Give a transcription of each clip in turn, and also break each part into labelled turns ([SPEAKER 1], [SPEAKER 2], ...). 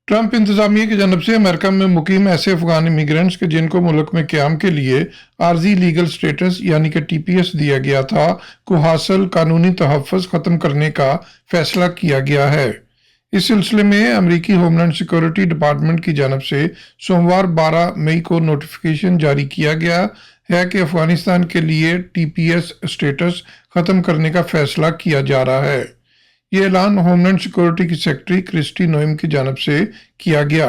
[SPEAKER 1] Trump इंतजामिया की जानब से अमेरिका में मुकीम ऐसे अफगान इमिग्रेंट्स के जिनको मुल्क में क़याम के लिए आर्जी लीगल स्टेटस यानी कि टीपीएस दिया गया था को हासिल कानूनी तहफ़्फ़ुज़ ख़त्म करने का फैसला किया गया है। इस सिलसिले में अमरीकी होमलैंड सिक्योरिटी डिपार्टमेंट की जानब से सोमवार 12 मई को नोटिफिकेशन जारी किया गया है कि अफगानिस्तान के लिए टीपीएस स्टेटस ख़त्म करने का फैसला किया जा रहा है। ये ऐलान होमलैंड सिक्योरिटी की सेक्रेटरी क्रिस्टी नोएम की जानब से किया गया।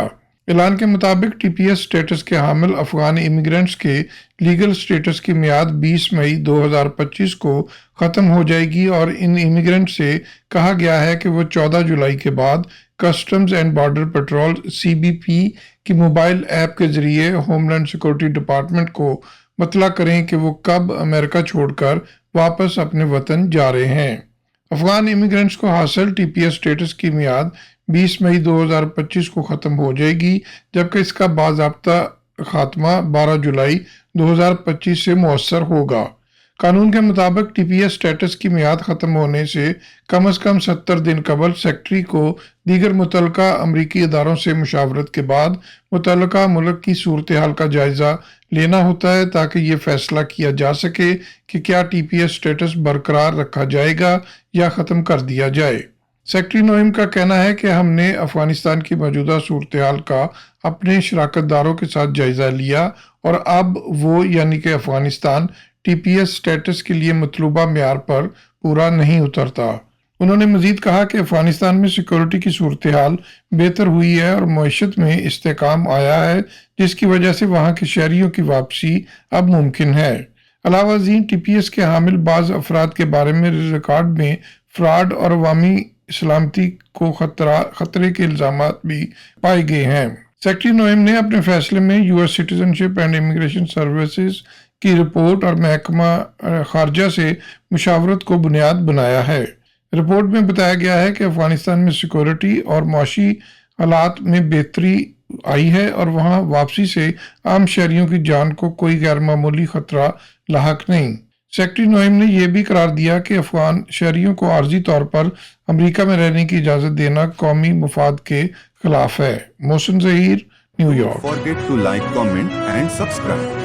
[SPEAKER 1] ऐलान के मुताबिक टीपीएस स्टेटस के हामिल अफगान इमिग्रेंट्स के लीगल स्टेटस की मियाद 20 मई 2025 को ख़त्म हो जाएगी और इन इमिग्रेंट से कहा गया है कि वो 14 जुलाई के बाद customs and border patrol CBP की मोबाइल ऐप के ज़रिए होमलैंड सिक्योरिटी डिपार्टमेंट को मतला करें कि वो कब अमेरिका छोड़कर वापस अपने वतन जा रहे हैं। अफगान इमिग्रेंट्स को हासिल टीपीएस स्टेटस की मियाद 20 मई 2025 को ख़त्म हो जाएगी, जबकि इसका बाज़ाब्ता खात्मा 12 जुलाई 2025 से मुअस्सर होगा। कानून के मुताबिक टीपीएस स्टेटस की मियाद ख़त्म होने से कम 70 दिन कबल सेक्रेटरी को दीगर मुतल्लका अमरीकी इदारों से मुशावरत के बाद मुतल्लका मुल्क की सूरत हाल का जायज़ा लेना होता है ताकि ये फैसला किया जा सके कि क्या टीपीएस स्टेटस बरकरार रखा जाएगा या ख़त्म कर दिया जाए। सेक्रेटरी नोएम का कहना है कि हमने अफगानिस्तान की मौजूदा सूरत हाल का अपने शराकतदारों के साथ जायज़ा लिया और अब वो यानी कि अफगानिस्तान टीपीएस स्टेटस के लिए मतलूबा म्यार पर पूरा नहीं उतरता। उन्होंने मजीद कहा कि अफगानिस्तान में सिक्योरिटी की सूरत हाल बेहतर हुई है और मईशत में इस्तेकाम आया है, जिसकी वजह से वहाँ के शहरियों की वापसी अब मुमकिन है। अलावा टीपीएस के हामिल बाज़ अफराद के बारे में रिकॉर्ड में फ्रॉड और अवामी सलामती को खतरे के इल्जामात भी पाए गए हैं। सेक्रेटरी नोएम ने अपने फैसले में US citizenship and immigration services की रिपोर्ट और महकमा खारजा से मुशावरत को बुनियाद बनाया है। रिपोर्ट में बताया गया है कि अफगानिस्तान में सिक्योरिटी और माशी हालात में बेहतरी आई है और वहां वापसी से आम शहरियों की जान को कोई गैर मामूली खतरा लाहक नहीं। सेक्रेटरी नोएम ने यह भी करार दिया कि अफगान शहरियों को आर्जी तौर पर अमेरिका में रहने की इजाज़त देना कौमी मफाद के खिलाफ है। Mohsin Zaheer, New York.
[SPEAKER 2] Forget to like, comment and subscribe.